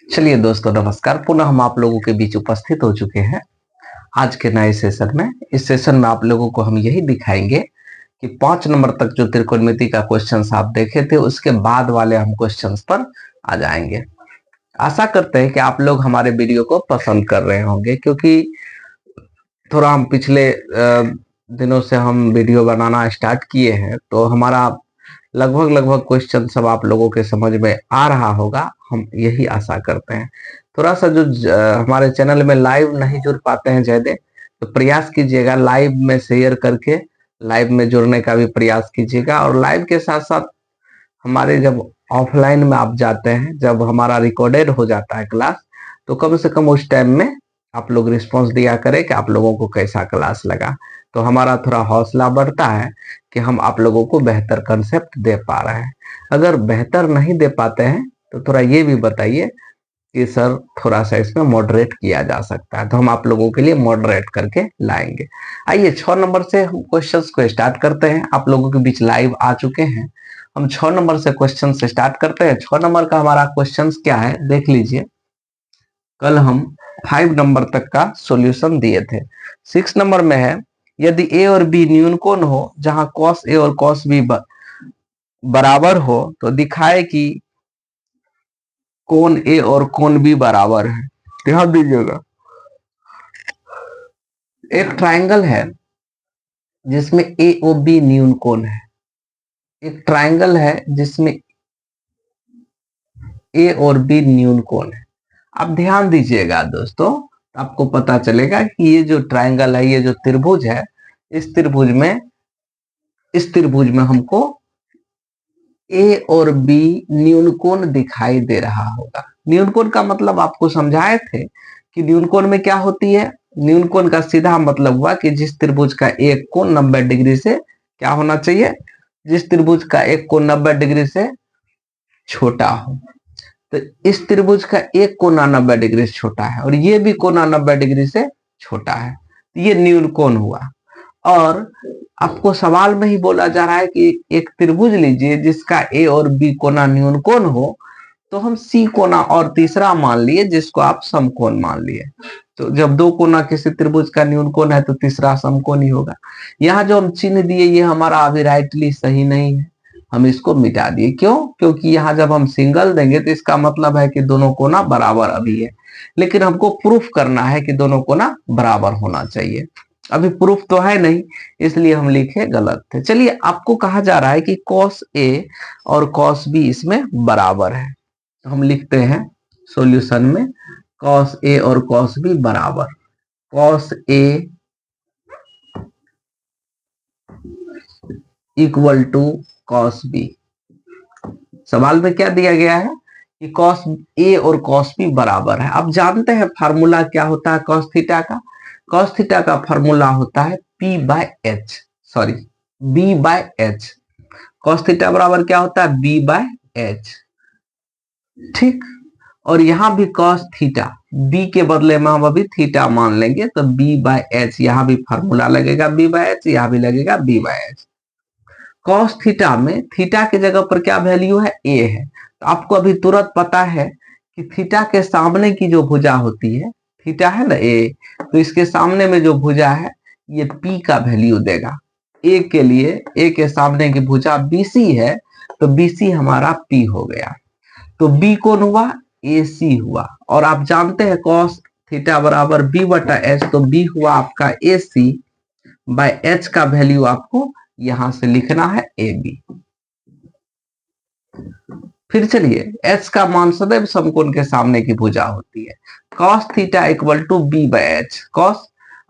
चलिए दोस्तों, नमस्कार। पुनः हम आप लोगों के बीच उपस्थित हो चुके हैं आज के नए सेशन में। इस सेशन में आप लोगों को हम यही दिखाएंगे कि 5 नंबर तक जो त्रिकोणमिति का क्वेश्चंस आप देखे थे उसके बाद वाले हम क्वेश्चंस पर आ जाएंगे। आशा करते हैं कि आप लोग हमारे वीडियो को पसंद कर रहे होंगे, क्योंकि थोड़ा हम पिछले दिनों से हम वीडियो बनाना स्टार्ट किए हैं, तो हमारा लगभग लगभग क्वेश्चन सब आप लोगों के समझ में आ रहा होगा, हम यही आशा करते हैं। थोड़ा सा जो हमारे चैनल में लाइव नहीं जुड़ पाते हैं जयदे, तो प्रयास कीजिएगा लाइव में शेयर करके लाइव में जुड़ने का भी प्रयास कीजिएगा। और लाइव के साथ साथ हमारे जब ऑफलाइन में आप जाते हैं, जब हमारा रिकॉर्डेड हो जाता है क्लास, तो कम से कम उस टाइम में आप लोग रिस्पॉन्स दिया करें कि आप लोगों को कैसा क्लास लगा। तो हमारा थोड़ा हौसला बढ़ता है कि हम आप लोगों को बेहतर कंसेप्ट दे पा रहे हैं। अगर बेहतर नहीं दे पाते हैं तो थोड़ा ये भी बताइए कि सर थोड़ा सा इसमें मॉडरेट किया जा सकता है, तो हम आप लोगों के लिए मॉडरेट करके लाएंगे। आइए 6 नंबर से हम क्वेश्चंस को स्टार्ट करते हैं। आप लोगों के बीच लाइव आ चुके हैं, हम 6 नंबर से क्वेश्चन से स्टार्ट करते हैं। 6 नंबर का हमारा क्वेश्चन क्या है देख लीजिए। कल हम 5 नंबर तक का सॉल्यूशन दिए थे। 6 नंबर में है, यदि ए और बी न्यून कोण हो जहां कॉस ए और कॉस बी बराबर हो तो दिखाए कि कोण ए और कोण बी बराबर है। ध्यान दीजिएगा, एक ट्राइंगल है जिसमें ए और बी न्यून कोण है। एक ट्राइंगल है जिसमें ए और बी न्यून कोण है। आप ध्यान दीजिएगा दोस्तों, आपको पता चलेगा कि ये जो ट्राइंगल है, ये जो त्रिभुज है, इस त्रिभुज में हमको ए और बी न्यून कोण दिखाई दे रहा होगा। न्यून कोण का मतलब आपको समझाए थे कि न्यून कोण में क्या होती है। न्यून कोण का सीधा मतलब हुआ कि जिस त्रिभुज का एक कोण 90 डिग्री से क्या होना चाहिए, जिस त्रिभुज का एक कोण 90 डिग्री से छोटा हो। तो इस त्रिभुज का एक कोना 90 डिग्री से छोटा है और ये भी कोना 90 डिग्री से छोटा है, तो ये न्यून कोण हुआ। और आपको सवाल में ही बोला जा रहा है कि एक त्रिभुज लीजिए जिसका ए और बी कोना न्यून कोण हो, तो हम सी कोना और तीसरा मान लिए जिसको आप समकोण मान लिए। तो जब दो कोना किसी त्रिभुज का न्यून कोण है तो तीसरा समकोण ही होगा। यहाँ जो हम चिन्ह दिए ये हमारा अभी राइटली सही नहीं है, हम इसको मिटा दिए। क्यों? क्योंकि यहाँ जब हम सिंगल देंगे तो इसका मतलब है कि दोनों कोना बराबर अभी है, लेकिन हमको प्रूफ करना है कि दोनों कोना बराबर होना चाहिए। अभी प्रूफ तो है नहीं, इसलिए हम लिखे गलत थे। चलिए, आपको कहा जा रहा है कि cos A और cos B इसमें बराबर है, तो हम लिखते हैं सॉल्यूशन में cos A और cos B बराबर। cos A equal to cos B। सवाल में क्या दिया गया है कि cos A और cos B बराबर है। आप जानते हैं फार्मूला क्या होता है cos थीटा का। cos थीटा का फार्मूला होता है P by H, sorry B by H। cos theta बराबर क्या होता है? B by H। ठीक, और यहां भी cos थीटा, B के बदले में हम अभी थीटा मान लेंगे, तो B बाय H, यहां भी फार्मूला लगेगा B बाय H, यहां भी लगेगा B by H। cos theta में थीटा की जगह पर क्या वैल्यू है? A है। तो आपको अभी तुरंत पता है कि थीटा के सामने की जो भुजा होती है, थीटा है ना A, तो इसके सामने में जो भुजा है ये P का वैल्यू देगा। A के लिए A के सामने की भुजा BC है, तो BC हमारा P हो गया। तो B कौन हुआ? AC हुआ। और आप जानते हैं cos थीटा बराबर B बटा H, तो B हुआ आपका AC बाय H का वैल्यू आपको यहां से लिखना है AB। फिर चलिए, H का मान सदैव समकोण के सामने की भुजा होती है। cos theta equal to B by H। cos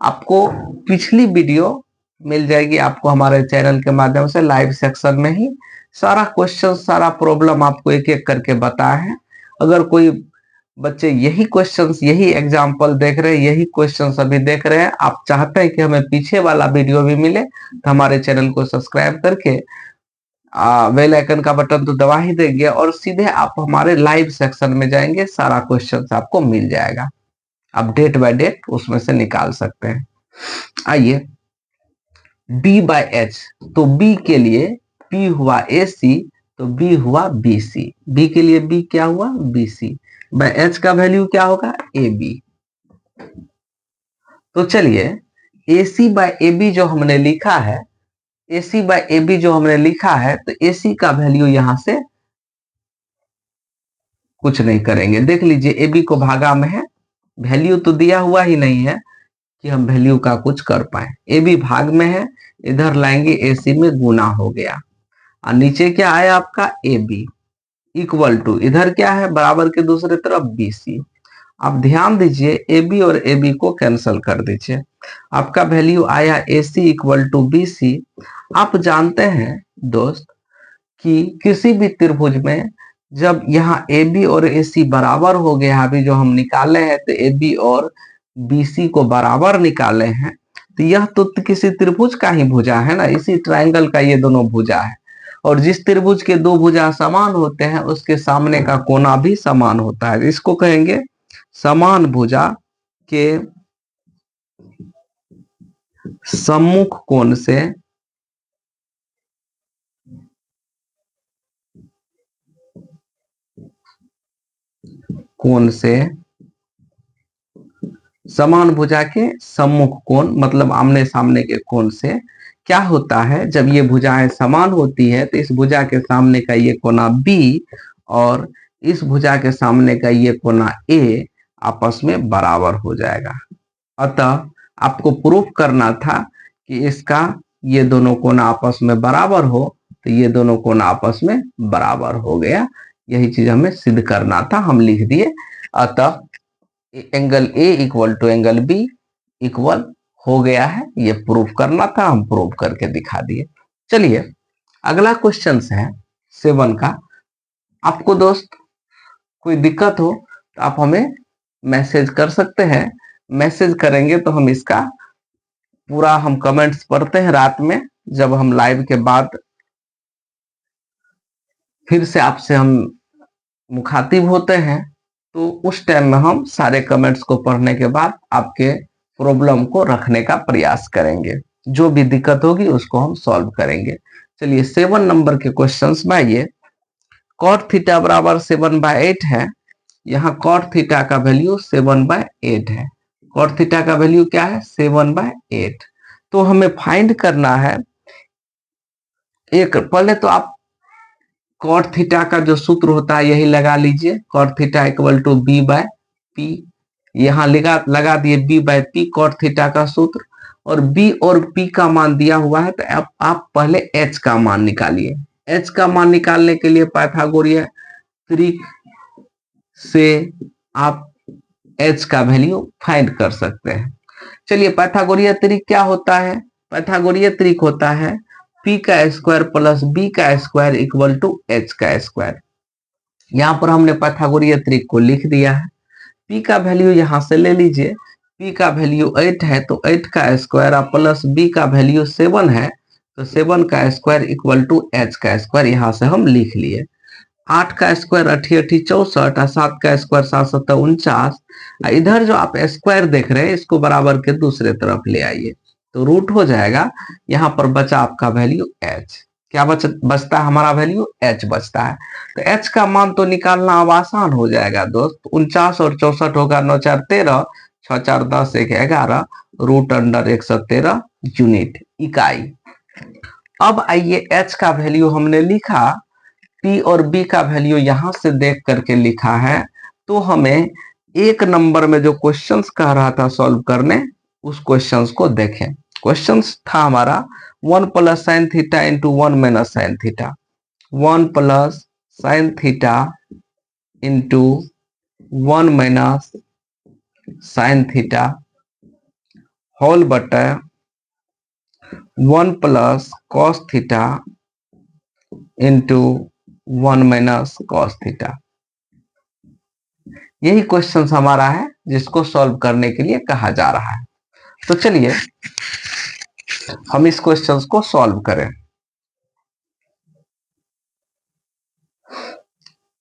आपको पिछली वीडियो मिल जाएगी आपको हमारे चैनल के माध्यम से, लाइव सेक्शन में ही सारा क्वेश्चन, सारा प्रॉब्लम आपको एक एक करके बताया है। अगर कोई बच्चे यही क्वेश्चंस, यही एग्जांपल देख रहे हैं, यही क्वेश्चंस अभी देख रहे हैं, आप चाहते हैं कि हमें पीछे वाला वीडियो भी मिले, तो हमारे चैनल को सब्सक्राइब करके बेल आइकन का बटन तो दबा ही देंगे और सीधे आप हमारे लाइव सेक्शन में जाएंगे, सारा क्वेश्चंस आपको मिल जाएगा। आप डेट बाय डेट उसमें से निकाल सकते हैं। आइए, B बाय H, तो B के लिए P हुआ AC तो बी हुआ बी सी, बी के लिए बी क्या हुआ बी सी, बाय एच का वैल्यू क्या होगा ए बी। तो चलिए ए सी बाय ए बी जो हमने लिखा है, ए सी बाय ए बी जो हमने लिखा है, तो ए सी का वैल्यू यहां से कुछ नहीं करेंगे। देख लीजिए ए बी को भागा में है, वैल्यू तो दिया हुआ ही नहीं है कि हम वैल्यू का कुछ कर पाए। ए बी भाग में है, इधर लाएंगे ए सी में गुना हो गया, और नीचे क्या आया आपका ए बी इक्वल टू, इधर क्या है बराबर के दूसरे तरफ बी सी। आप ध्यान दीजिए ए बी और ए बी को कैंसिल कर दीजिए, आपका वैल्यू आया ए सी इक्वल टू बी सी। आप जानते हैं दोस्त कि किसी भी त्रिभुज में जब यहाँ ए बी और ए सी बराबर हो गया, अभी जो हम निकाले हैं तो ए बी और बी सी को बराबर निकाले हैं, तो यह तो किसी त्रिभुज का ही भुजा है ना, इसी ट्रायंगल का ये दोनों भुजा है। और जिस त्रिभुज के दो भुजा समान होते हैं उसके सामने का कोना भी समान होता है, इसको कहेंगे समान भुजा के सम्मुख कोण से समान भुजा के सम्मुख कोण मतलब आमने सामने के कोण से क्या होता है, जब ये भुजाएं समान होती है तो इस भुजा के सामने का ये कोना B और इस भुजा के सामने का ये कोना A आपस में बराबर हो जाएगा। अतः आपको प्रूफ करना था कि इसका ये दोनों कोना आपस में बराबर हो, तो ये दोनों कोना आपस में बराबर हो गया, यही चीज हमें सिद्ध करना था, हम लिख दिए। अतः angle A equal to angle B equal हो गया है, ये प्रूफ करना था, हम प्रूफ करके दिखा दिए। चलिए अगला क्वेश्चन है 7 का। आपको दोस्त कोई दिक्कत हो तो आप हमें मैसेज कर सकते हैं, मैसेज करेंगे तो हम इसका पूरा हम कमेंट्स पढ़ते हैं रात में, जब हम लाइव के बाद फिर से आपसे हम मुखातिब होते हैं, तो उस टाइम में हम सारे कमेंट्स को पढ़ने के बाद आपके प्रॉब्लम को रखने का प्रयास करेंगे, जो भी दिक्कत होगी उसको हम सॉल्व करेंगे। चलिए 7 नंबर के क्वेश्चंस में आइए। कॉट थीटा बराबर 7/8 है, यहाँ कॉट थीटा का वैल्यू 7/8 है, कॉट थीटा का वैल्यू क्या है 7/8। तो हमें फाइंड करना है, एक पहले तो आप कॉट थीटा का जो सूत्र होता है यही लगा लीजिए, cot theta equal to B by P, यहां लगा दिए B by P cot theta का सूत्र, और बी और पी का मान दिया हुआ है, तो आप पहले एच का मान निकालिए। एच का मान निकालने के लिए पाइथागोरियन त्रिक से आप एच का वैल्यू फाइंड कर सकते हैं। चलिए पाइथागोरियन त्रिक क्या होता है, पाइथागोरियन त्रिक होता है पी का स्क्वायर प्लस बी का स्क्वायर इक्वल टू एच का स्क्वायर। यहां पर हमने पाइथागोरियन त्रिक को लिख दिया है, पी का वैल्यू यहां से ले लीजिए, पी का वैल्यू 8 है तो 8 का स्क्वायर प्लस बी का वैल्यू 7 है तो 7 का स्क्वायर इक्वल टू एच का स्क्वायर, यहां से हम लिख लिए। 8 का स्क्वायर 8 64, 7 का स्क्वायर 7 7 49, इधर जो आप स्क्वायर देख रहे हैं इसको बराबर के दूसरे तरफ ले आइए तो रूट हो जाएगा, यहाँ पर बचा आपका वैल्यू एच। क्या बचता है हमारा वैल्यू एच बचता है, तो एच का मान तो निकालना अब आसान हो जाएगा दोस्त। 49 और 64 होगा 9 4 13, 6 4 10 1 11, रूट अंडर 113 यूनिट इकाई। अब आइए एच का वैल्यू हमने लिखा, पी और बी का वैल्यू यहां से देख करके लिखा है, तो हमें एक नंबर में जो क्वेश्चंस कह रहा था सॉल्व करने, उस क्वेश्चंस को देखें। क्वेश्चंस था हमारा 1 plus sine theta into 1 minus sine theta, 1 plus sine theta into 1 minus sine theta whole बटा 1 plus cos theta into 1 minus cos theta. यही क्वेश्चन हमारा है जिसको सॉल्व करने के लिए कहा जा रहा है। तो चलिए हम इस क्वेश्चन को सॉल्व करें।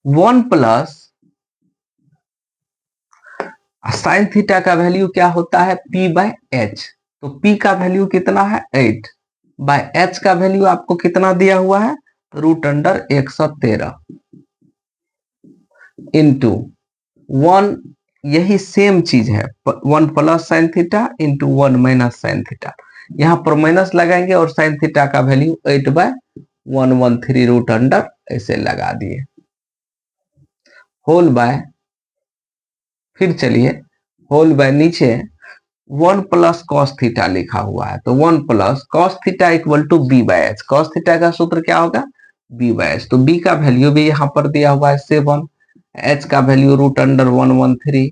1 प्लस साइन थीटा का वैल्यू क्या होता है p बाय एच, तो p का वैल्यू कितना है 8 बाय एच का वैल्यू आपको कितना दिया हुआ है √113 इंटू 1, यही सेम चीज है, 1 plus sine theta into 1 minus sine theta. यहां पर माइनस लगाएंगे और साइन थीटा का वैल्यू 8/113 ऐसे लगा दिए, होल बाय, फिर चलिए होल बाय नीचे 1 प्लस कॉस थीटा लिखा हुआ है, तो 1 plus cos theta equal to b/h। Cos theta का सूत्र क्या होगा, b/h। तो b का वैल्यू भी यहाँ पर दिया हुआ है 7, h का वैल्यू √113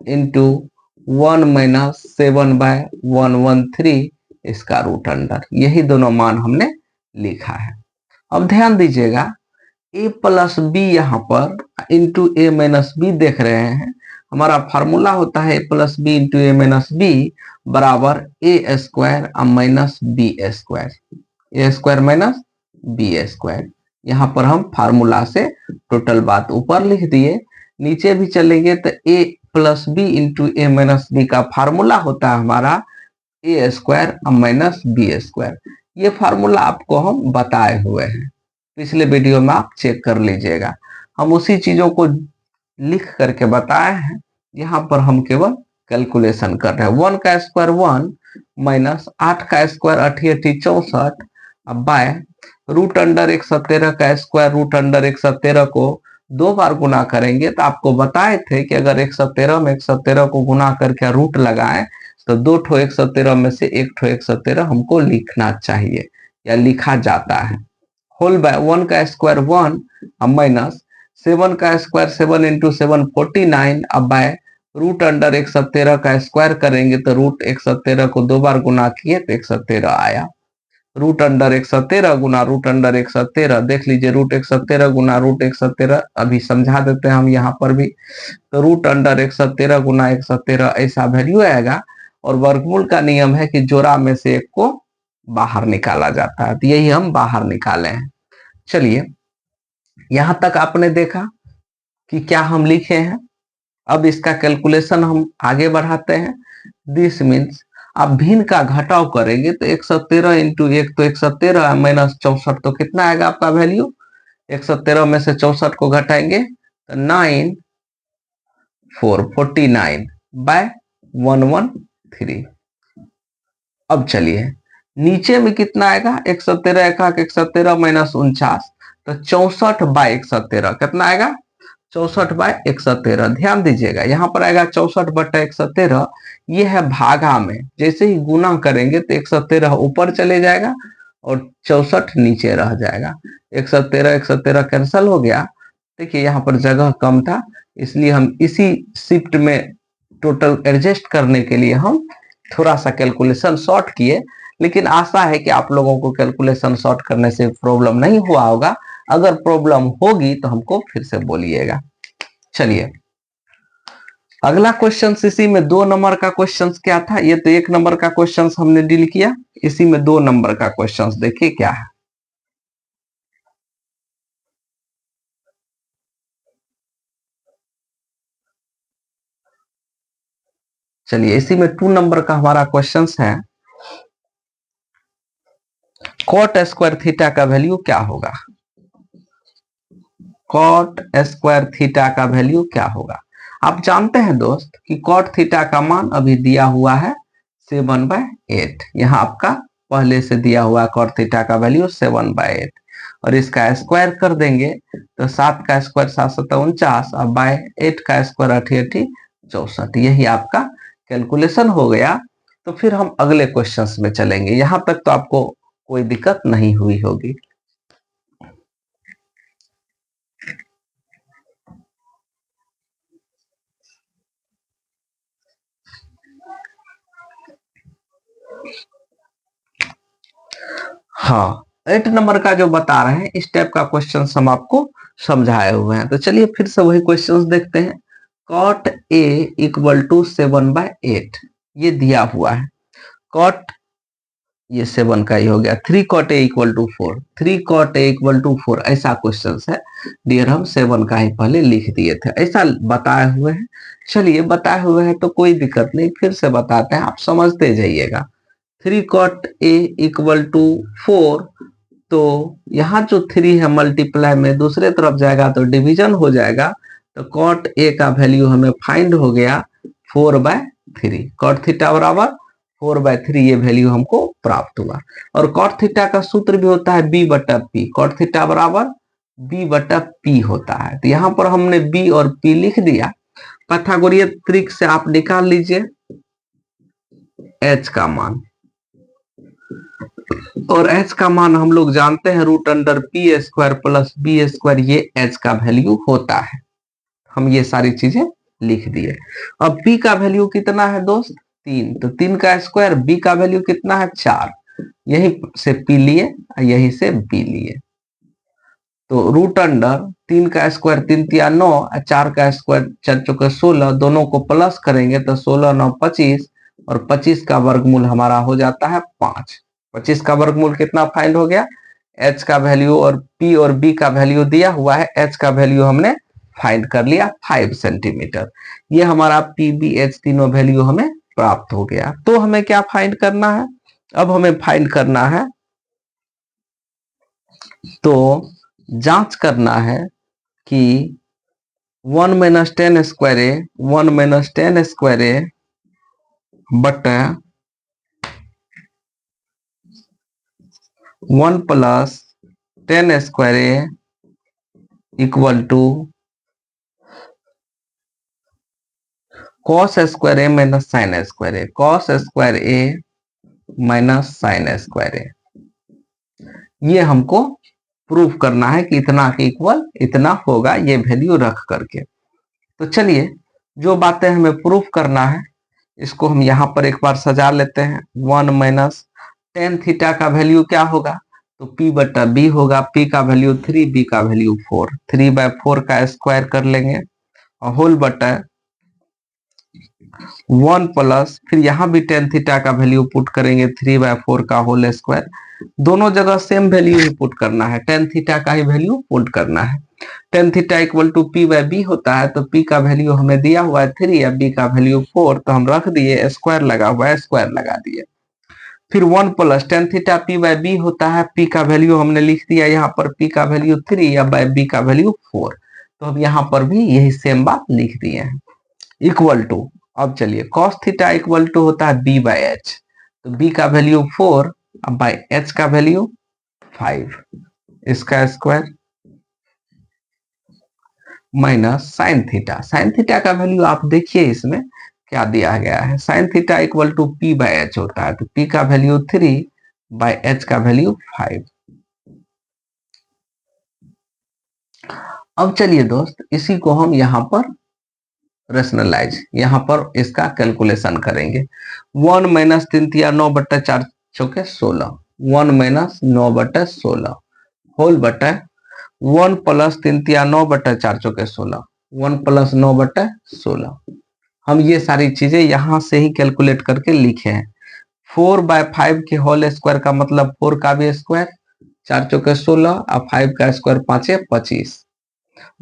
इंटू 1 माइनस 7/113 इसका रूट अंडर, यही दोनों मान हमने लिखा है। अब ध्यान दीजिएगा a प्लस बी यहाँ पर इंटू ए माइनस बी देख रहे हैं, हमारा फार्मूला होता है a plus B into A minus B बराबर A square minus B square, A square minus B square. यहाँ पर हम फार्मूला से टोटल बात ऊपर लिख दिए, नीचे भी चलेंगे तो a plus B into A minus B का फार्मूला होता है हमारा A square minus B square. ये फार्मूला आपको हम बताए हुए हैं, पिछले वीडियो में आप चेक कर लीजिएगा, हम उसी चीजों को लिख करके बताए हैं, यहाँ पर हम केवल कैलकुलेशन कर रहे हैं। 1 का स्क्वायर 1 माइनस 8 का स्क्वायर 88 64 अब बाय √113 का स्क्वायर √113 को 2 बार गुना करेंगे, तो आपको बताए थे कि अगर 113 में 113 को गुना करके रूट लगाएं तो 2 ठो 113 में से 1 ठो 113 हमको लिखना चाहिए या लिखा जाता है। होल बाय 1 का स्क्वायर 1 माइनस 7 का स्क्वायर 7 इंटू 7 49 अब बाय √113 का स्क्वायर करेंगे तो √113 को 2 बार गुना किए तो 113 आया। √113 गुना √113 देख लीजिए, √113 गुना √113 अभी समझा देते हैं हम यहाँ पर भी, तो √113 गुना 113 ऐसा वैल्यू आएगा। और वर्गमूल का नियम है कि जोड़ा में से एक को बाहर निकाला जाता है, तो यही हम बाहर निकाले हैं। चलिए यहां तक आपने देखा कि क्या हम लिखे हैं, अब इसका कैलकुलेशन हम आगे बढ़ाते हैं। दिस मीन्स आप भिन्न का घटाव करेंगे तो 113 इंटू 1 तो 113 माइनस 64 तो कितना आएगा आपका वैल्यू, 113 में से 64 को घटाएंगे तो 9,449 बाय 113। अब चलिए नीचे में कितना आएगा, 113 113 माइनस 49 तो 64/113 कितना आएगा, 64/113। ध्यान दीजिएगा यहाँ पर आएगा 64/113, ये है भागा में, जैसे ही गुना करेंगे तो 113 ऊपर चले जाएगा और 64 नीचे रह जाएगा। 113 113 कैंसिल हो गया, देखिए यहाँ पर जगह कम था इसलिए हम इसी शिफ्ट में टोटल एडजस्ट करने के लिए हम थोड़ा सा कैलकुलेशन शॉर्ट किए, लेकिन आशा है कि आप लोगों को कैलकुलेशन शॉर्ट करने से प्रॉब्लम नहीं हुआ होगा। अगर प्रॉब्लम होगी तो हमको फिर से बोलिएगा। चलिए अगला क्वेश्चन, इसी में 2 नंबर का क्वेश्चन क्या था, ये तो 1 नंबर का क्वेश्चन हमने डील किया, इसी में 2 नंबर का क्वेश्चन देखिए क्या है। चलिए इसी में 2 नंबर का हमारा क्वेश्चन है, कॉट स्क्वायर थीटा का वैल्यू क्या होगा, कॉट स्क्वायर थीटा का वैल्यू क्या होगा। आप जानते हैं दोस्त कि कॉट थीटा का मान अभी दिया हुआ है 7/8, यहाँ आपका पहले से दिया हुआ कॉट थीटा का वैल्यू 7/8 और इसका स्क्वायर कर देंगे तो 7 का स्क्वायर 7 7 49 और बाय 8 का स्क्वायर 88 64, यही आपका कैलकुलेशन हो गया। तो फिर हम अगले क्वेश्चंस में चलेंगे, यहां तक तो आपको कोई दिक्कत नहीं हुई होगी। हाँ 8 नंबर का जो बता रहे हैं इस टाइप का क्वेश्चन हम आपको समझाए हुए हैं, तो चलिए फिर से वही क्वेश्चंस देखते हैं। कॉट ए इक्वल टू 7/8 ये दिया हुआ है, कॉट ये 7 का ही हो गया, 3 cot A equal to 4, 3 cot A equal to 4 ऐसा क्वेश्चन है डियर, हम 7 का ही पहले लिख दिए थे, ऐसा बताए हुए हैं। चलिए बताए हुए हैं तो कोई दिक्कत नहीं, फिर से बताते हैं, आप समझते जाइएगा। 3 कॉट ए इक्वल टू 4 तो यहाँ जो 3 है मल्टीप्लाई में दूसरे तरफ जाएगा तो डिवीजन हो जाएगा, तो कॉट ए का वैल्यू हमें फाइंड हो गया 4/3। कॉट थीटा बराबर 4/3 ये वैल्यू हमको प्राप्त हुआ। और कॉट थीटा का सूत्र भी होता है बी बटा पी। कॉट थीटा बराबर बी बटा पी होता है। तो यहाँ पर हमने बी और पी लिख दिया। पाइथागोरियन ट्रिक से आप निकाल लीजिए एच का मान, और एच का मान हम लोग जानते हैं √π² प्लस b², ये एच का वैल्यू होता है। हम ये सारी चीजें लिख दिए। अब p का वैल्यू कितना है दोस्त? 3, तो 3 का स्क्वायर, b का वैल्यू कितना है? 4। यही से p लिए, यही से b लिए। तो √3 का स्क्वायर 3 तिया 9, 4 का स्क्वायर 4 चौके 16, दोनों को प्लस करेंगे तो 16 9 25, और 25 का वर्गमूल हमारा हो जाता है 5। 25 का वर्गमूल कितना फाइंड हो गया? एच का वैल्यू और पी और बी का वैल्यू दिया हुआ है, एच का वैल्यू हमने फाइंड कर लिया 5 सेंटीमीटर। ये हमारा पी बी एच तीनों वैल्यू हमें प्राप्त हो गया। तो हमें क्या फाइंड करना है? अब हमें फाइंड करना है, तो जांच करना है कि 1 - 10 स्क्वायर ए 1 - 10 स्क्वायर ए बटा 1 plus 10 square A equal to cos square A minus sine square A. Cos square A minus sine square A, ये हमको प्रूफ करना है कि इतना के इक्वल इतना होगा, ये वैल्यू रख करके। तो चलिए, जो बातें हमें प्रूफ करना है इसको हम यहाँ पर एक बार सजा लेते हैं। 1 - 10 थीटा का वैल्यू क्या होगा? तो p बटा b होगा। p का वैल्यू 3, b का वैल्यू 4। 3/4 का स्क्वायर कर लेंगे और होल बटा 1 प्लस, फिर यहाँ भी 10 थीटा का वैल्यू पुट करेंगे 3/4 का होल स्क्वायर। दोनों जगह सेम वैल्यू ही पुट करना है, 10 थीटा का ही वैल्यू पुट करना है। 10 थीटा इक्वल टू p/b होता है, तो p का वैल्यू हमें दिया हुआ है 3 या b का वैल्यू 4, तो हम रख दिए, स्क्वायर लगा हुआ है, स्क्वायर लगा दिए। फिर 1 प्लस 10 थीटा p/b होता है, p का वैल्यू हमने लिख दिया यहाँ पर, p का वैल्यू 3 या b का वैल्यू 4, तो हम यहाँ पर भी यही सेम बात लिख दिए हैं। इक्वल टू, अब चलिए cos थीटा इक्वल टू होता है b/h, तो b का वैल्यू 4 अब बाय h का वैल्यू 5, इसका square minus sine theta. Sine theta का वैल्यू आप देखिए इसमें क्या दिया गया है। Sine theta equal to p/h होता है, तो p का वैल्यू 3 बाय h का वैल्यू 5। अब चलिए दोस्त, इसी को हम यहाँ पर रेशनलाइज, यहाँ पर इसका कैलकुलेशन करेंगे। 1 - 3 तिया 9 बटा 4 चौके 16, 1 - 9 बटा 16 होल बटा 1 प्लस 3 तिया 9 बटा 4 चौके 16, 1 प्लस 9 बटा 16। हम ये सारी चीजें यहां से ही कैलकुलेट करके लिखे हैं। 4/5 के होल स्क्वायर का मतलब 4 का भी स्क्वायर, 4 चौके 16 और 5 का स्क्वायर 5 25,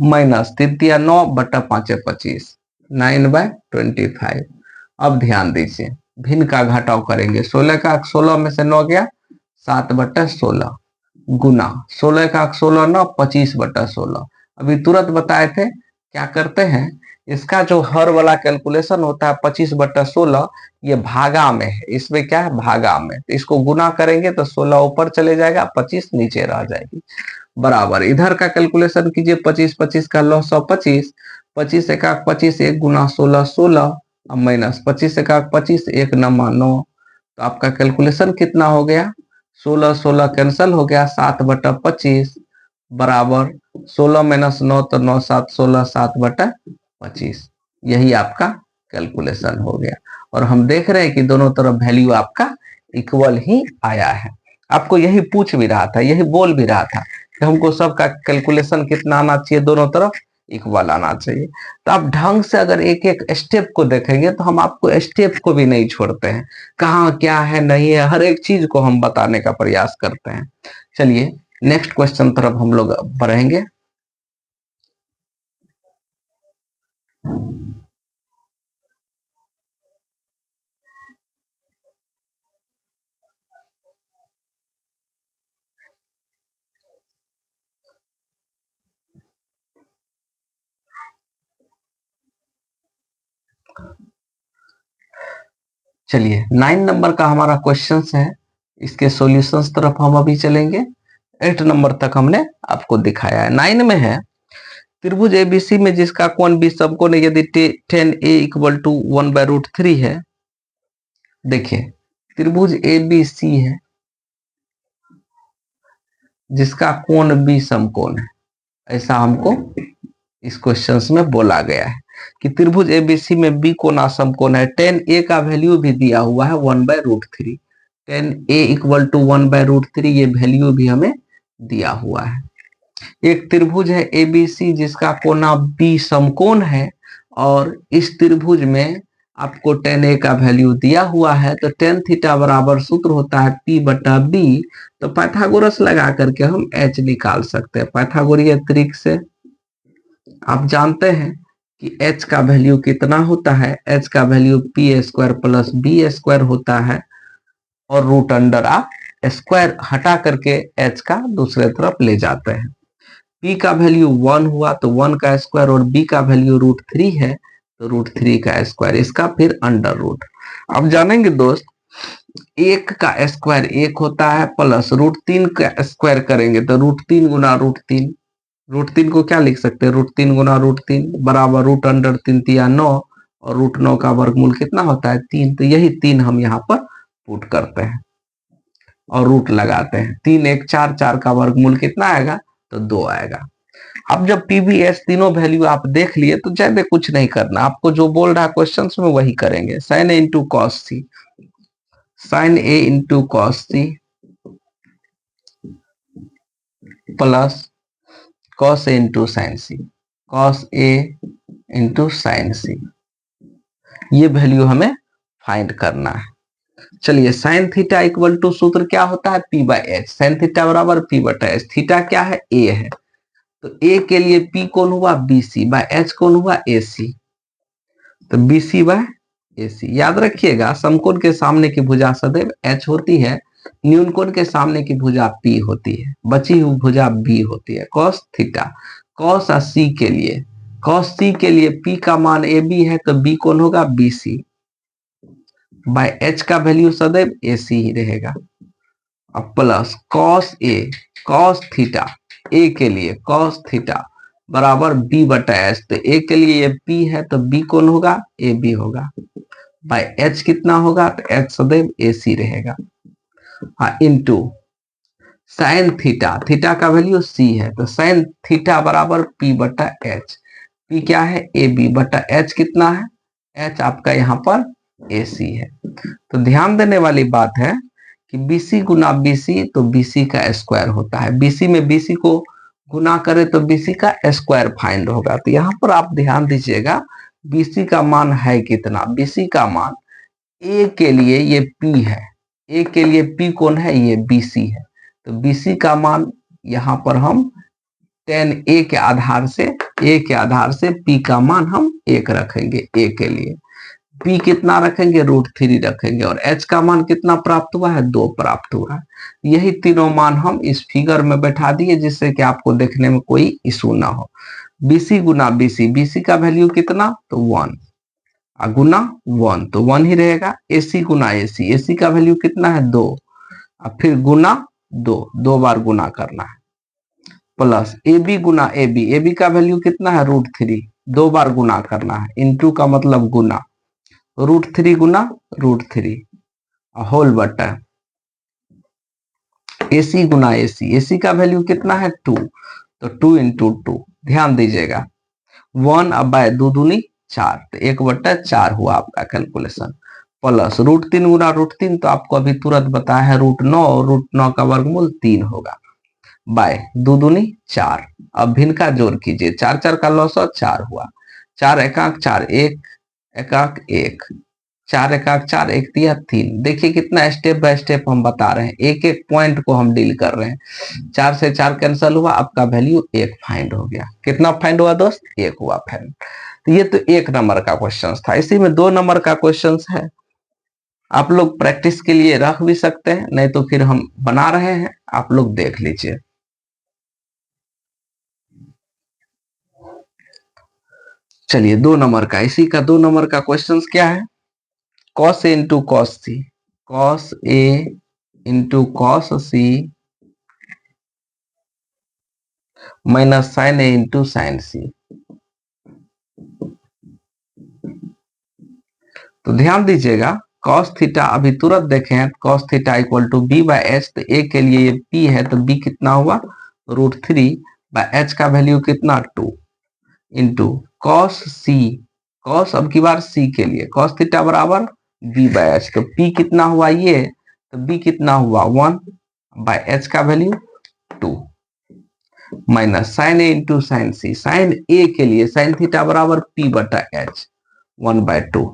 माइनस 3 तिया 9 बटा 5 25, 9/25। अब ध्यान दीजिए, भिन्न का घटाव करेंगे। 16 का 16 में से 9 गया, 7/16 गुना 16 का 16 9, 25/16। अभी तुरंत बताए थे क्या करते हैं, इसका जो हर वाला कैलकुलेशन होता है 25/16, ये भागा में है, इसमें क्या है भागा में, तो इसको गुना करेंगे तो 16 ऊपर चले जाएगा, 25 नीचे रह जाएगी। बराबर इधर का कैलकुलेशन कीजिए, 25 25 का लॉस 125, 25 एका 25, 1 गुना 16 16, माइनस 25 एका 25, 1 नमा 9, तो आपका कैलकुलेशन कितना हो गया? 16 16 कैंसल हो गया, 7/25 बराबर 16 माइनस 9 तो 9 7 16, 7/25। यही आपका कैलकुलेशन हो गया। और हम देख रहे हैं कि दोनों तरफ वैल्यू आपका इक्वल ही आया है। आपको यही पूछ भी रहा था, यही बोल भी रहा था कि हमको सबका कैलकुलेशन कितना आना चाहिए, दोनों तरफ इक्वल आना चाहिए। तो आप ढंग से अगर एक एक स्टेप को देखेंगे तो हम आपको स्टेप को भी नहीं छोड़ते हैं, कहाँ क्या है नहीं है, हर एक चीज को हम बताने का प्रयास करते हैं। चलिए नेक्स्ट क्वेश्चन तरफ हम लोग बढ़ेंगे। चलिए 9 नंबर का हमारा क्वेश्चन है, इसके सॉल्यूशंस तरफ हम अभी चलेंगे। 8 नंबर तक हमने आपको दिखाया है। 9 में है, त्रिभुज एबीसी में जिसका कोण बी समकोण यदि tan a इक्वल टू 1/√3 है। देखिए त्रिभुज एबीसी है जिसका कोण बी समकोण है, ऐसा हमको इस क्वेश्चन में बोला गया है कि त्रिभुज एबीसी में बी कोण समकोण है। tan a का वैल्यू भी दिया हुआ है 1/√3। tan a इक्वल टू 1/√3 ये वैल्यू भी हमें दिया हुआ है। एक त्रिभुज है एबीसी जिसका कोना बी समकोण है और इस त्रिभुज में आपको tan a का वैल्यू दिया हुआ है, तो tan थीटा बराबर सूत्र होता है P बटा B। तो पाइथागोरस लगा करके हम H निकाल सकते हैं। पाइथागोरीय ट्रिक से आप जानते हैं कि H का वैल्यू कितना होता है, H का वैल्यू P² प्लस B² होता है और रूट अंडर आप स्क्वायर हटा करके H का दूसरे तरफ ले जाते हैं। P का वैल्यू 1 हुआ तो 1 का स्क्वायर और B का वैल्यू √3 है तो √3 का स्क्वायर, इसका फिर अंडर रूट। अब जानेंगे दोस्त, 1 का स्क्वायर 1 होता है प्लस √3 का स्क्वायर करेंगे तो √3 गुना √3। √3 को क्या लिख सकते हैं, √3 गुना √3 बराबर रूट अंडर 3 तिया 9 और √9 का वर्गमूल कितना होता है 3। तो यही 3 हम यहाँ पर पुट करते हैं और रूट लगाते हैं। 3 1 4, 4 का वर्गमूल कितना आएगा तो 2 आएगा। अब जब पीबीएस तीनों वैल्यू आप देख लिए तो ज्यादा कुछ नहीं करना, आपको जो बोल रहा है क्वेश्चन में वही करेंगे। Sine A into cos C, sine A into cos C plus cos A into sine C, cos A into sine C, ये वैल्यू हमें फाइंड करना है। चलिए साइन थीटा इक्वल टू सूत्र क्या होता है P by H, sine theta बराबर P बटा एच। थीटा क्या है A है, तो A के लिए P कौन हुआ BC बाय H कौन हुआ AC, तो BC बाय AC। याद रखिएगा समकोण के सामने की भुजा सदैव H होती है, न्यून कोण के सामने की भुजा P होती है, बची हुई भुजा B होती है। cos थीटा, cos C के लिए, cos C के लिए P का मान AB है तो B कौन होगा BC बाय H का वैल्यू सदैव AC ही रहेगा। अब plus cos A, cos theta A के लिए cos थीटा बराबर B बटा H, तो A के लिए ये P है तो B कौन होगा AB होगा बाय H कितना होगा तो H सदैव AC रहेगा। हाँ इंटू साइन थीटा, थीटा का वैल्यू C है तो साइन थीटा बराबर P बटा H। P क्या है AB बटा H कितना है, H आपका यहाँ पर AC है। तो ध्यान देने वाली बात है कि BC गुना BC तो BC का स्क्वायर होता है, BC में BC को गुना करे तो BC का स्क्वायर फाइंड होगा। तो यहाँ पर आप ध्यान दीजिएगा BC का मान है कितना, BC का मान A के लिए ये P है, A के लिए P कौन है ये BC है, तो BC का मान यहाँ पर हम tan A के आधार से P का मान हम 1 रखेंगे A के लिए, P कितना रखेंगे √3 रखेंगे और H का मान कितना प्राप्त हुआ है 2 प्राप्त हुआ है। यही तीनों मान हम इस फिगर में बैठा दिए जिससे कि आपको देखने में कोई इशू ना हो। BC गुना BC, BC का वैल्यू कितना तो 1 गुना 1 तो 1 ही रहेगा। AC गुना AC, AC का वैल्यू कितना है 2 और फिर गुना 2 बार गुना करना है प्लस AB गुना AB, AB का वैल्यू कितना है √3 2 बार गुना करना है, इंटू का मतलब गुना, √3 गुना √3 होल बटा AC गुना AC, AC का वैल्यू कितना है 2 तो 2 इंटू 2। ध्यान दीजिएगा 1 अब बाय 2 दूनी 4 तो 1/4 हुआ आपका कैलकुलेशन, प्लस √3 गुना √3 तो आपको अभी तुरंत बताया है √9 और √9 का वर्गमूल 3 होगा बाय 2 दूनी 4। अब भिन्न का जोड़ कीजिए, 4 4 का लॉस 4 हुआ, 4 एकाक 4 1 एकाक 1, 4 एकाक 4 1 तिया 3। देखिए कितना स्टेप बाय स्टेप हम बता रहे हैं, एक एक पॉइंट को हम डील कर रहे हैं। 4 से 4 कैंसिल हुआ, आपका वैल्यू 1 फाइंड हो गया। कितना फाइंड हुआ दोस्त 1 हुआ फाइंड। तो ये तो 1 नंबर का क्वेश्चन था। इसी में 2 नंबर का क्वेश्चन है, आप लोग प्रैक्टिस के लिए रख भी सकते हैं, नहीं तो फिर हम बना रहे हैं, आप लोग देख लीजिए। चलिए 2 नंबर का, इसी का 2 नंबर का क्वेश्चन क्या है, cos A into cos C, cos A into cos C minus sine A into sine C. तो ध्यान दीजिएगा, cos थीटा अभी तुरंत देखें, cos theta equal to B by H, तो ए के लिए ये p है तो b कितना हुआ √3 बाय एच का वैल्यू कितना 2 इंटू cos c, cos अब की बार c के लिए cos थीटा बराबर b बाय एच, तो p कितना हुआ ये, तो b कितना हुआ 1 बाय एच का value 2 minus sine A into sine C, sine ए के लिए साइन थीटा बराबर p बटा एच 1/2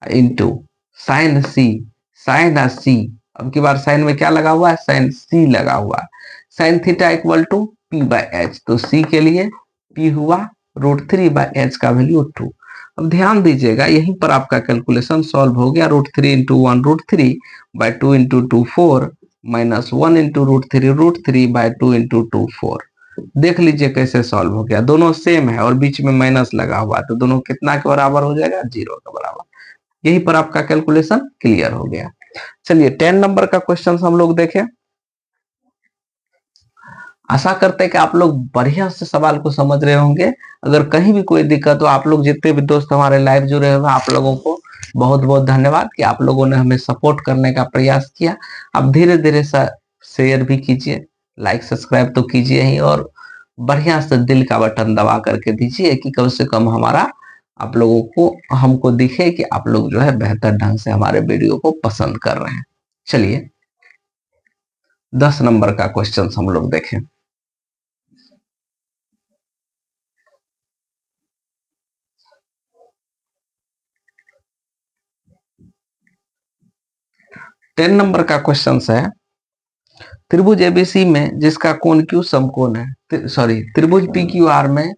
इंटू साइन सी, साइन सी अब की बार साइन में क्या लगा हुआ है, साइन सी लगा हुआ है, sine theta equal to P by H, तो सी के लिए पी हुआ √3 बाय एच का वैल्यू 2। अब ध्यान दीजिएगा, यहीं पर आपका कैलकुलेशन सॉल्व हो गया, √3 into 1 √3 by 2 into 2 4 minus 1 into √3 by 2 into 2 4। देख लीजिए कैसे सॉल्व हो गया, दोनों सेम है और बीच में माइनस लगा हुआ है, तो दोनों कितना के बराबर हो जाएगा, 0 के बराबर। यहीं पर आपका कैलकुलेशन क्लियर हो गया। चलिए 10 नंबर का क्वेश्चन हम लोग देखें। आशा करते हैं कि आप लोग बढ़िया से सवाल को समझ रहे होंगे। अगर कहीं भी कोई दिक्कत हो, आप लोग जितने भी दोस्त हमारे लाइव जुड़े हुए, आप लोगों को बहुत बहुत धन्यवाद कि आप लोगों ने हमें सपोर्ट करने का प्रयास किया। अब धीरे धीरे शेयर भी कीजिए, लाइक सब्सक्राइब तो कीजिए ही, और बढ़िया से दिल का बटन दबा करके दीजिए कि कम से कम हमारा आप लोगों को हमको दिखे कि आप लोग जो है बेहतर ढंग से हमारे वीडियो को पसंद कर रहे हैं। चलिए 10 नंबर का क्वेश्चन हम लोग देखें। टेन नंबर का क्वेश्चन है, त्रिभुज एबीसी में जिसका कोण क्यू समकोण है, सॉरी त्रिभुज पी क्यू आर में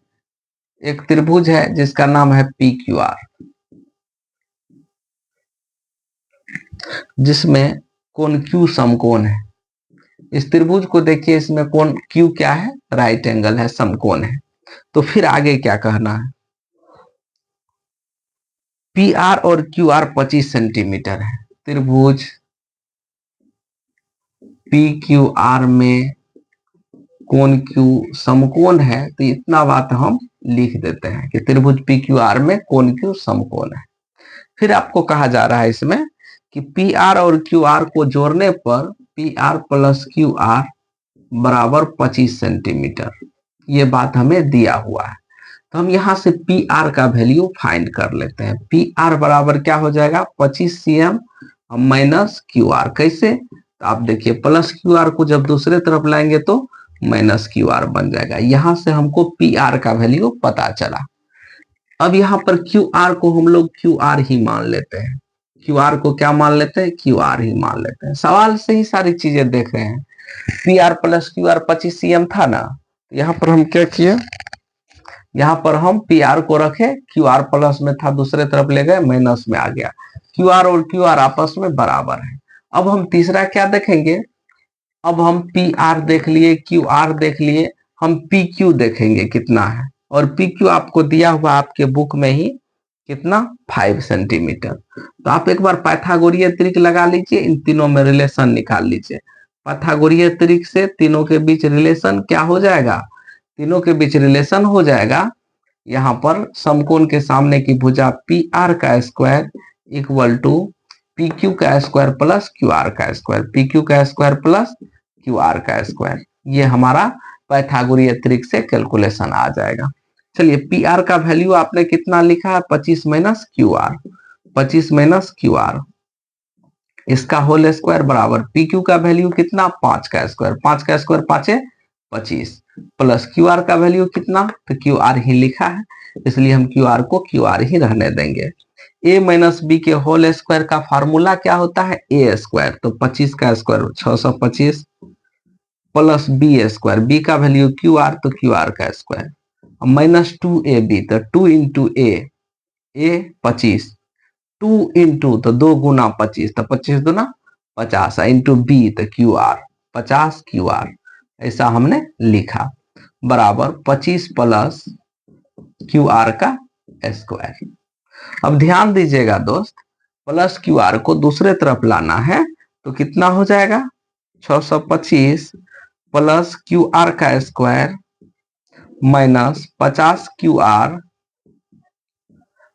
एक त्रिभुज है जिसका नाम है पी क्यू आर, जिसमें कोण क्यू समकोण है। इस त्रिभुज को देखिए, इसमें कोण क्यू क्या है, राइट एंगल है, समकोण है। तो फिर आगे क्या कहना है, पी आर और क्यू आर 25 सेंटीमीटर है। त्रिभुज पी क्यू आर में कोण क्यू समकोण है, तो इतना बात हम लिख देते हैं कि त्रिभुज पी क्यू आर में कोण क्यू समकोण है। फिर आपको कहा जा रहा है इसमें कि पी आर और क्यू आर को जोड़ने पर P R plus Q are बराबर 25 सेंटीमीटर, ये बात हमें दिया हुआ है। तो हम यहां से पी आर का वैल्यू फाइंड कर लेते हैं। पी आर बराबर क्या हो जाएगा, 25 cm माइनस क्यू आर। कैसे, तो आप देखिए प्लस क्यू आर को जब दूसरे तरफ लाएंगे तो माइनस क्यू आर बन जाएगा। यहां से हमको पी आर का वैल्यू पता चला। अब यहाँ पर क्यू आर को हम लोग क्यू आर ही मान लेते हैं। क्यू आर को क्या मान लेते हैं, क्यू आर ही मान लेते हैं। सवाल से ही सारी चीजें देख रहे हैं। P R plus Q are 25 cm था ना, यहाँ पर हम क्या किए, यहाँ पर हम पी आर को रखे, क्यू आर प्लस में था दूसरे तरफ ले गए, माइनस में आ गया। क्यू आर और क्यू आर आपस में बराबर है। अब हम तीसरा क्या देखेंगे, अब हम पी आर देख लिए, क्यू आर देख लिए, हम पी क्यू देखेंगे कितना है। और पी क्यू आपको दिया हुआ आपके बुक में ही कितना, 5 सेंटीमीटर। तो आप एक बार पाइथागोरीय त्रिक लगा लीजिए, इन तीनों में रिलेशन निकाल लीजिए। पाइथागोरीय त्रिक से तीनों के बीच रिलेशन क्या हो जाएगा, तीनों के बीच रिलेशन हो जाएगा, यहाँ पर समकोण के सामने की भुजा पी आर का square equal to P Q का स्क्वायर प्लस क्यू आर का स्क्वायर, पी क्यू का स्क्वायर प्लस क्यू आर का स्क्वायर। ये हमारा पाइथागोरीय त्रिक से कैलकुलेशन आ जाएगा। चलिए पी आर का वैल्यू आपने कितना लिखा है, 25 minus Q R, 25 minus Q R, इसका होल स्क्वायर बराबर पी क्यू का वैल्यू कितना, 5 का स्क्वायर, 5 का स्क्वायर 5 है 25, प्लस क्यू आर का वैल्यू कितना, तो क्यू आर ही लिखा है, इसलिए हम क्यू आर को क्यू आर ही रहने देंगे। ए माइनस बी के होल स्क्वायर का फार्मूला क्या होता है, ए स्क्वायर, तो 25 का square 625 plus B square, B का वैल्यू क्यू आर, तो क्यू आर का स्क्वायर, माइनस 2ab, तो 2 इंटू ए 25, 2 इंटू तो 2 गुना 25, तो 25 दूना 50, इंटू बी तो क्यू आर 50 क्यू आर, ऐसा हमने लिखा, बराबर 25 प्लस क्यू आर का स्क्वायर। अब ध्यान दीजिएगा दोस्त, प्लस क्यू आर को दूसरे तरफ लाना है तो कितना हो जाएगा 625 प्लस क्यू आर का स्क्वायर माइनस 50 क्यू आर,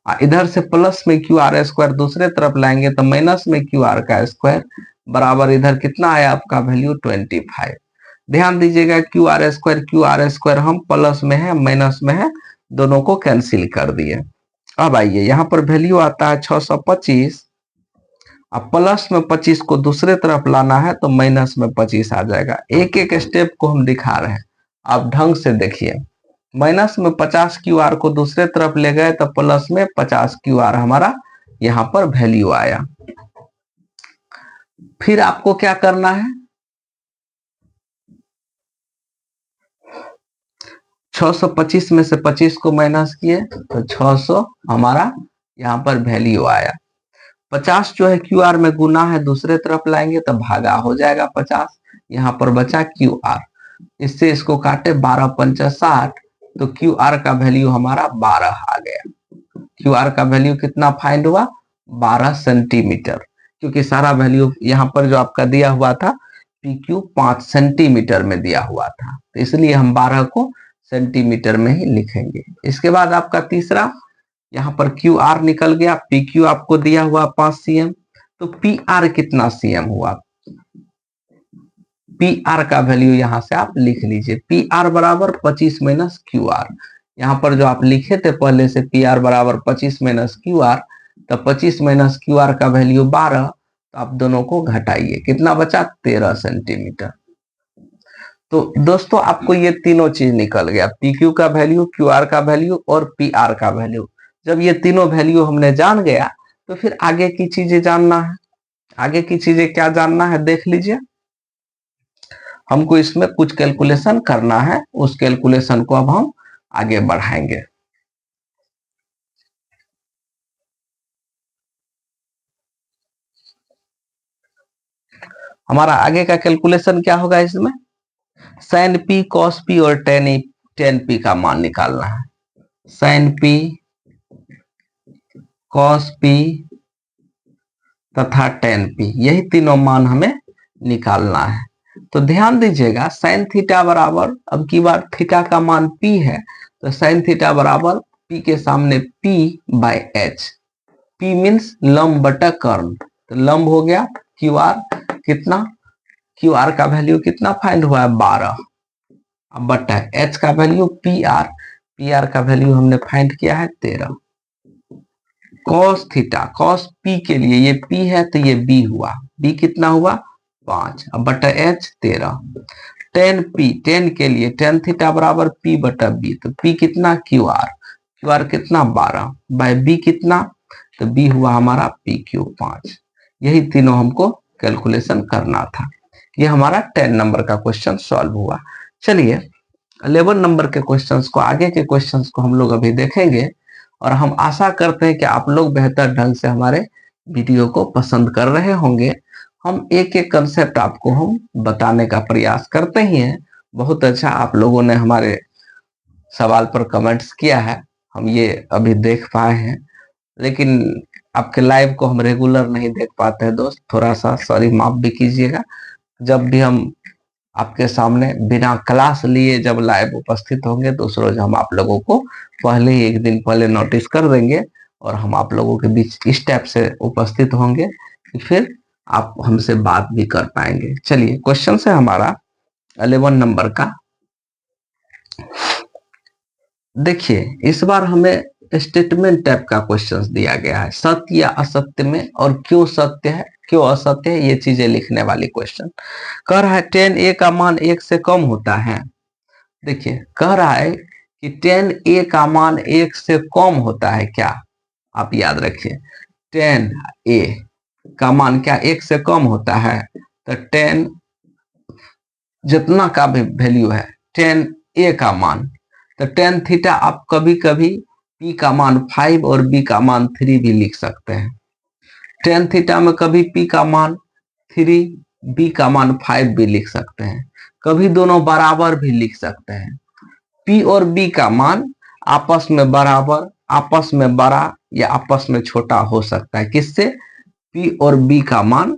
इधर से प्लस में क्यू आर स्क्वायर दूसरे तरफ लाएंगे तो माइनस में क्यू आर का स्क्वायर बराबर इधर कितना आया आपका वैल्यू 25। ध्यान दीजिएगा क्यू आर स्क्वायर हम प्लस में है माइनस में है दोनों को कैंसिल कर दिए। अब आइए यहाँ पर वैल्यू आता है 625, अब प्लस में 25 को दूसरे तरफ लाना है तो माइनस में 25 आ जाएगा। एक एक स्टेप को हम दिखा रहे हैं, आप ढंग से देखिए। माइनस में 50 क्यू आर को दूसरे तरफ ले गए तो प्लस में 50 क्यू आर हमारा यहां पर वैल्यू आया। फिर आपको क्या करना है, 625 में से 25 को माइनस किए तो 600 हमारा यहां पर वैल्यू आया। 50 जो है क्यू आर में गुना है, दूसरे तरफ लाएंगे तो भागा हो जाएगा 50, यहां पर बचा क्यू आर, इससे इसको काटे 12 पंचा 60 तो क्यू आर का वैल्यू हमारा 12 आ गया। क्यू आर का वैल्यू कितना फाइंड हुआ 12 सेंटीमीटर, क्योंकि सारा वैल्यू यहाँ पर जो आपका दिया हुआ था पी क्यू 5 सेंटीमीटर में दिया हुआ था, तो इसलिए हम 12 को सेंटीमीटर में ही लिखेंगे। इसके बाद आपका तीसरा, यहाँ पर क्यू आर निकल गया, पी क्यू आपको दिया हुआ 5 सीएम, तो पी आर कितना सीएम हुआ, पी आर का वैल्यू यहां से आप लिख लीजिए। पी आर बराबर 25 माइनस क्यू आर, यहाँ पर जो आप लिखे थे पहले से पी आर बराबर 25 माइनस क्यू आर, तो 25 माइनस क्यू आर का वैल्यू 12, तो आप दोनों को घटाइए, कितना बचा 13 सेंटीमीटर। तो दोस्तों आपको ये तीनों चीज निकल गया, पी क्यू का वैल्यू, क्यू आर का वैल्यू और पी आर का वैल्यू। जब ये तीनों वैल्यू हमने जान गया तो फिर आगे की चीजें जानना है। आगे की चीजें क्या जानना है देख लीजिए। हमको इसमें कुछ कैलकुलेशन करना है, उस कैलकुलेशन को अब हम आगे बढ़ाएंगे। हमारा आगे का कैलकुलेशन क्या होगा, इसमें साइन पी, कॉस पी और टेन पी का मान निकालना है। साइन पी, कॉस पी तथा टेन पी, यही तीनों मान हमें निकालना है। तो ध्यान दीजिएगा, साइन थीटा बराबर, अब की बार थीटा का मान पी है तो साइन थीटा बराबर पी के सामने P by H, P means लंब बटा कर्ण, तो लंब हो गया क्यू आर, कितना क्यू आर का वैल्यू कितना फाइंड हुआ है 12, अब बटा एच का वैल्यू पी आर का वैल्यू हमने फाइंड किया है 13। कॉस थीटा, कॉस पी के लिए ये पी है तो ये बी हुआ, बी कितना हुआ 5, अब बटा एच 13। टेन पी, टेन के लिए टेन थीटा बराबर पी बटा बी, तो पी कितना क्यू आर कितना 12 बाय बी कितना, तो बी हुआ हमारा पी क्यू 5। यही तीनों हमको कैलकुलेशन करना था। ये हमारा 10 नंबर का क्वेश्चन सॉल्व हुआ। चलिए 11 नंबर के क्वेश्चंस को, आगे के क्वेश्चंस को हम लोग अभी देखेंगे और हम आशा करते हैं कि आप लोग बेहतर ढंग से हमारे वीडियो को पसंद कर रहे होंगे। हम एक एक कंसेप्ट आपको हम बताने का प्रयास करते ही हैं। बहुत अच्छा आप लोगों ने हमारे सवाल पर कमेंट्स किया है, हम ये अभी देख पाए हैं, लेकिन आपके लाइव को हम रेगुलर नहीं देख पाते हैं दोस्त, थोड़ा सा सॉरी, माफ भी कीजिएगा। जब भी हम आपके सामने बिना क्लास लिए जब लाइव उपस्थित होंगे तो उस रोज हम आप लोगों को पहले ही एक दिन पहले नोटिस कर देंगे और हम आप लोगों के बीच इस टाइप से उपस्थित होंगे कि फिर आप हमसे बात भी कर पाएंगे। चलिए क्वेश्चन से हमारा 11 नंबर का देखिए, इस बार हमें स्टेटमेंट टाइप का क्वेश्चन दिया गया है, सत्य या असत्य में, और क्यों सत्य है क्यों असत्य है ये चीजें लिखने वाली क्वेश्चन। कह रहा है 10a का मान 1 से कम होता है। देखिए कह रहा है कि 10a का मान 1 से कम होता है क्या, आप याद रखिए 10a का मान क्या 1 से कम होता है, तो 10 जितना का भी वैल्यू है 10a का मान, तो टेन थीटा आप कभी कभी p का मान 5 और b का मान 3 भी लिख सकते हैं। टेन थीटा में कभी p का मान 3, b का मान 5 भी लिख सकते हैं, कभी दोनों बराबर भी लिख सकते हैं। p और b का मान आपस में बराबर, आपस में बड़ा या आपस में छोटा हो सकता है, किससे, P और B का मान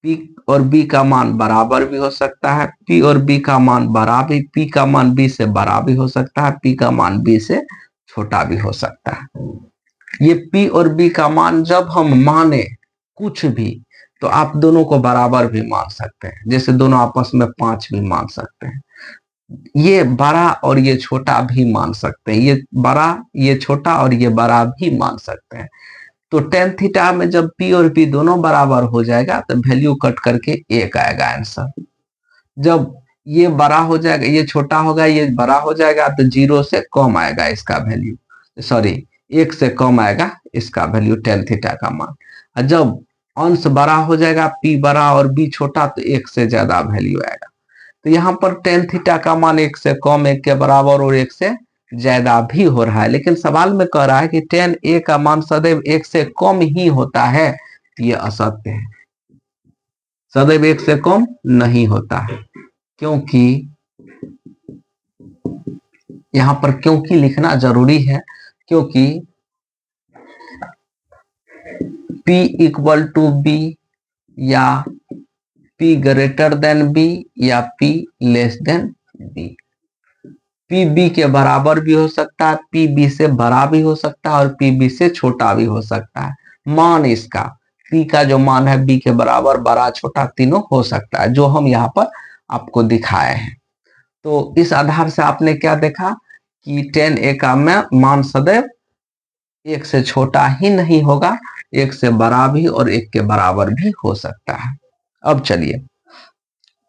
P और B का मान बराबर भी हो सकता है, P और B का मान बड़ा भी, P का मान B से बड़ा भी हो सकता है, P का मान B से छोटा भी हो सकता है। ये P और B का मान जब हम माने कुछ भी तो आप दोनों को बराबर भी मान सकते हैं, जैसे दोनों आपस में 5 भी मान सकते हैं। ये बड़ा और ये छोटा भी मान सकते हैं, ये बड़ा ये छोटा और ये बड़ा भी मान सकते हैं। तो टेन थीटा में जब P और P दोनों बराबर हो जाएगा तो वैल्यू कट करके 1 आएगा आंसर। जब ये बड़ा हो जाएगा, ये छोटा होगा, ये बड़ा हो जाएगा तो 0 से कम आएगा इसका वैल्यू, सॉरी 1 से कम आएगा इसका वैल्यू टेन थीटा का मान। और जब अंश बड़ा हो जाएगा, P बड़ा और B छोटा, तो 1 से ज्यादा वैल्यू आएगा। तो यहाँ पर टेन थीटा का मान 1 से कम, 1 के बराबर और 1 से ज्यादा भी हो रहा है, लेकिन सवाल में कह रहा है कि टेन ए का मान सदैव 1 से कम ही होता है। ये असत्य है, सदैव 1 से कम नहीं होता है, क्योंकि यहां पर क्योंकि लिखना जरूरी है, क्योंकि P इक्वल टू B या P ग्रेटर देन B या P less than B। P B के बराबर भी हो सकता है, P B से बड़ा भी हो सकता है और P B से छोटा भी हो सकता है। मान इसका P का जो मान है B के बराबर, बड़ा छोटा तीनों हो सकता है, जो हम यहाँ पर आपको दिखाए हैं। तो इस आधार से आपने क्या देखा कि टेन ए का मान सदैव 1 से छोटा ही नहीं होगा, 1 से बड़ा भी और 1 के बराबर भी हो सकता है। अब चलिए,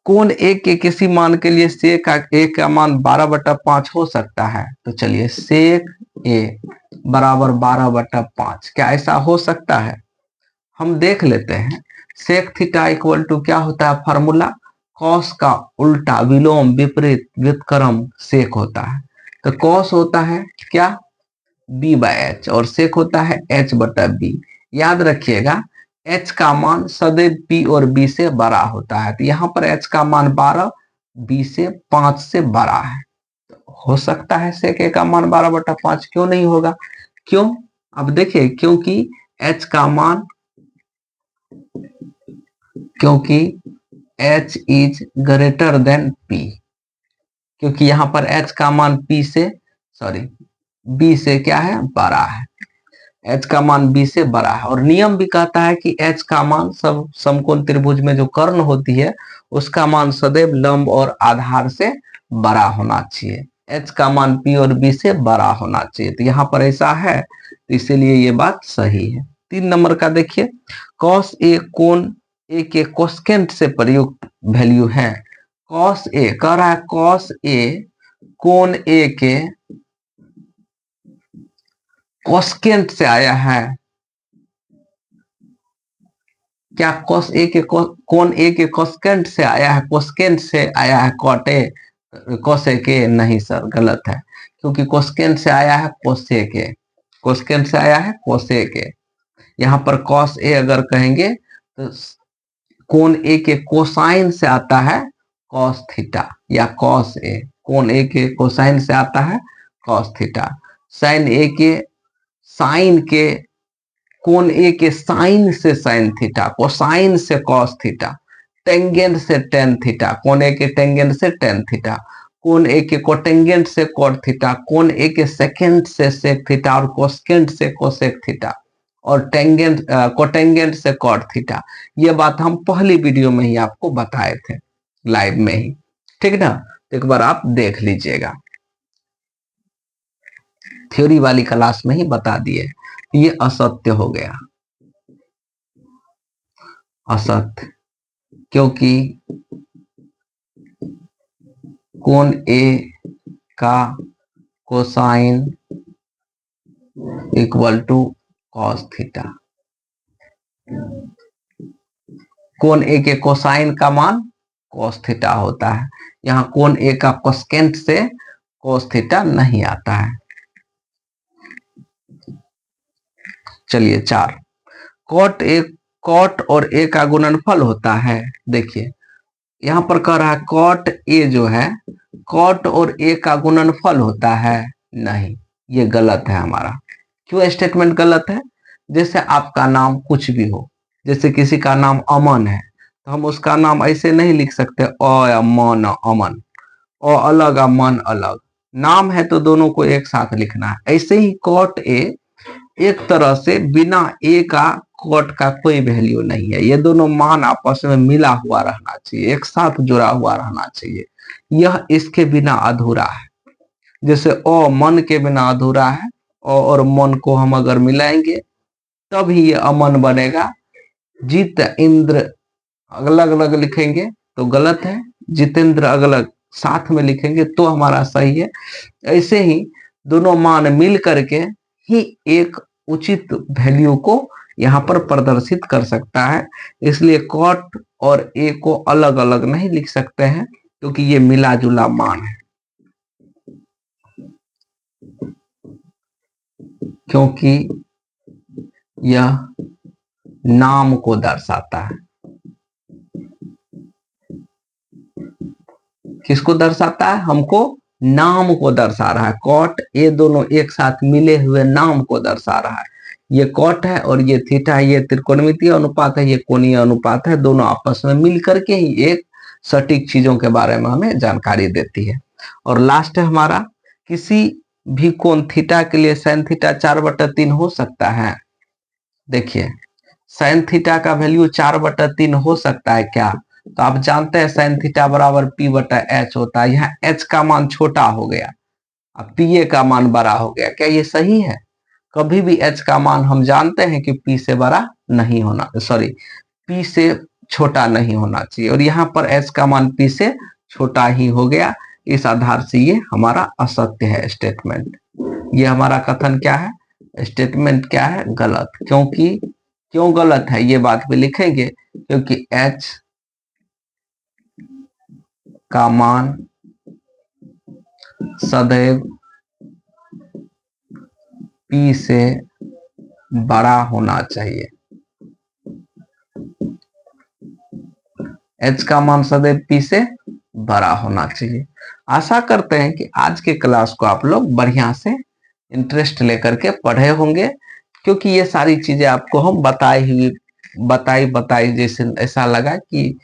कोण ए के किसी मान के लिए सेक ए का मान 12/5 हो सकता है। तो चलिए, सेक ए बराबर 12/5, क्या ऐसा हो सकता है? हम देख लेते हैं। सेक थीटा इक्वल टू क्या होता है फॉर्मूला? कॉस का उल्टा, विलोम, विपरीत, व्युत्क्रम सेक होता है। तो कॉस होता है क्या? B/H और सेक होता है H/B। याद रखिएगा, H का मान सदैव P और B से बड़ा होता है। तो यहाँ पर H का मान 12, B से 5 से बड़ा है, तो हो सकता है सेक A का मान 12/5। क्यों नहीं होगा? क्यों? अब देखिए, क्योंकि H का मान, क्योंकि H is greater than P, क्योंकि यहाँ पर H का मान P से, सॉरी B से क्या है? बड़ा है। H का मान B से बड़ा है, और नियम भी कहता है कि H का मान सब समकोण त्रिभुज में जो कर्ण होती है उसका मान सदैव लंब और आधार से बड़ा होना चाहिए। H का मान P और B से बड़ा होना चाहिए, तो यहाँ पर ऐसा है, तो इसीलिए ये बात सही है। 3 नंबर का देखिए, cos A कोण A के कोसेकेंट से प्रयुक्त वैल्यू है। cos A कह रहा है, cos A कोण A के कोसेकेंट से आया है। क्या cos A के कोण A के कोसेकेंट से आया है? कोसेकेंट से आया है cot A, cosec A? नहीं सर, गलत है, क्योंकि कोसेकेंट से आया है cosec A, कोसेकेंट से आया है cosec A। यहाँ पर cos A अगर कहेंगे तो कोण A के कोसाइन से आता है cos थीटा या cos A। कोण A के कोसाइन से आता है cos थीटा। साइन A के साइन के, कोण A के साइन से साइन थीटा, कोसाइन से कॉस थीटा, टेंजेंट से टेन थीटा, कोण A के टेंजेंट से टेन थीटा, कोण A के कोटेंजेंट से कॉट थीटा, कोण A के सेकेंड से सेक थीटा और कोसेकेंट से कोसेक थीटा, और टेंजेंट कोटेंजेंट से कॉट थीटा। ये बात हम पहली वीडियो में ही आपको बताए थे, लाइव में ही, ठीक ना? एक बार आप देख लीजिएगा, थ्योरी वाली क्लास में ही बता दिए। ये असत्य हो गया, असत्य, क्योंकि कोण A का cosine equal to cos theta. कोण A के कोसाइन का मान कॉस थीटा होता है। यहाँ कोण A का कोसेकेंट से कॉस थीटा नहीं आता है। चलिए 4, कॉट और A का गुणनफल होता है। देखिए, यहाँ पर कह रहा है कॉट A जो है, कॉट और A का गुणनफल होता है। नहीं, ये गलत है हमारा। क्यों स्टेटमेंट गलत है? जैसे आपका नाम कुछ भी हो, जैसे किसी का नाम अमन है तो हम उसका नाम ऐसे नहीं लिख सकते अमन अमन, अ अलग अमन अलग, नाम है तो दोनों को एक साथ लिखना है। ऐसे ही कॉट ए एक तरह से बिना ए का कॉट का कोई वैल्यू नहीं है, ये दोनों मान आपस में मिला हुआ रहना चाहिए, एक साथ जुड़ा हुआ रहना चाहिए, यह इसके बिना अधूरा है। जैसे अ मन के बिना अधूरा है, अ और मन को हम अगर मिलाएंगे तब ही ये अमन बनेगा। जित इंद्र अलग अलग लिखेंगे तो गलत है, जितेंद्र अलग साथ में लिखेंगे तो हमारा सही है। ऐसे ही दोनों मान मिल करके ही एक उचित वैल्यू को यहाँ पर प्रदर्शित कर सकता है। इसलिए कॉट और ए को अलग अलग नहीं लिख सकते हैं क्योंकि ये मिला जुला मान है, क्योंकि यह नाम को दर्शाता है। किसको दर्शाता है? हमको नाम को दर्शा रहा है। कॉट ए दोनों एक साथ मिले हुए नाम को दर्शा रहा है। ये कॉट है और ये थीटा है, ये त्रिकोणमितीय अनुपात है, ये कोणीय अनुपात है, दोनों आपस में मिल करके ही एक सटीक चीजों के बारे में हमें जानकारी देती है। और लास्ट है हमारा, किसी भी कोण थीटा के लिए साइन थीटा 4/3 हो सकता है। देखिए साइन थीटा का वैल्यू 4/3 हो सकता है क्या? तो आप जानते हैं साइन थीटा बराबर P/H होता है। यहाँ H का मान छोटा हो गया, अब PA का मान बड़ा हो गया, क्या ये सही है? कभी भी H का मान हम जानते हैं कि P से बड़ा नहीं होना, सॉरी P से छोटा नहीं होना चाहिए, और यहाँ पर H का मान P से छोटा ही हो गया। इस आधार से ये हमारा असत्य है स्टेटमेंट। ये हमारा कथन क्या है? स्टेटमेंट क्या है? गलत। क्यों गलत है ये बात भी लिखेंगे, क्योंकि H का मान सदैव P से बड़ा होना चाहिए। H का मान सदैव P से बड़ा होना चाहिए। आशा करते हैं कि आज के क्लास को आप लोग बढ़िया से इंटरेस्ट लेकर के पढ़े होंगे, क्योंकि ये सारी चीजें आपको हम बताई जैसे ऐसा लगा कि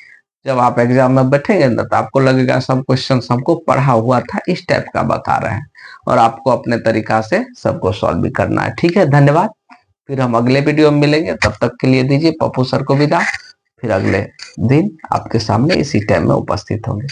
जब आप एग्जाम में बैठेंगे ना तो आपको लगेगा सब क्वेश्चन हमको पढ़ा हुआ था, इस टाइप का बता रहे हैं, और आपको अपने तरीका से सबको सॉल्व भी करना है। ठीक है, धन्यवाद। फिर हम अगले वीडियो में मिलेंगे, तब तक के लिए दीजिए पप्पू सर को विदा। फिर अगले दिन आपके सामने इसी टाइम में उपस्थित होंगे।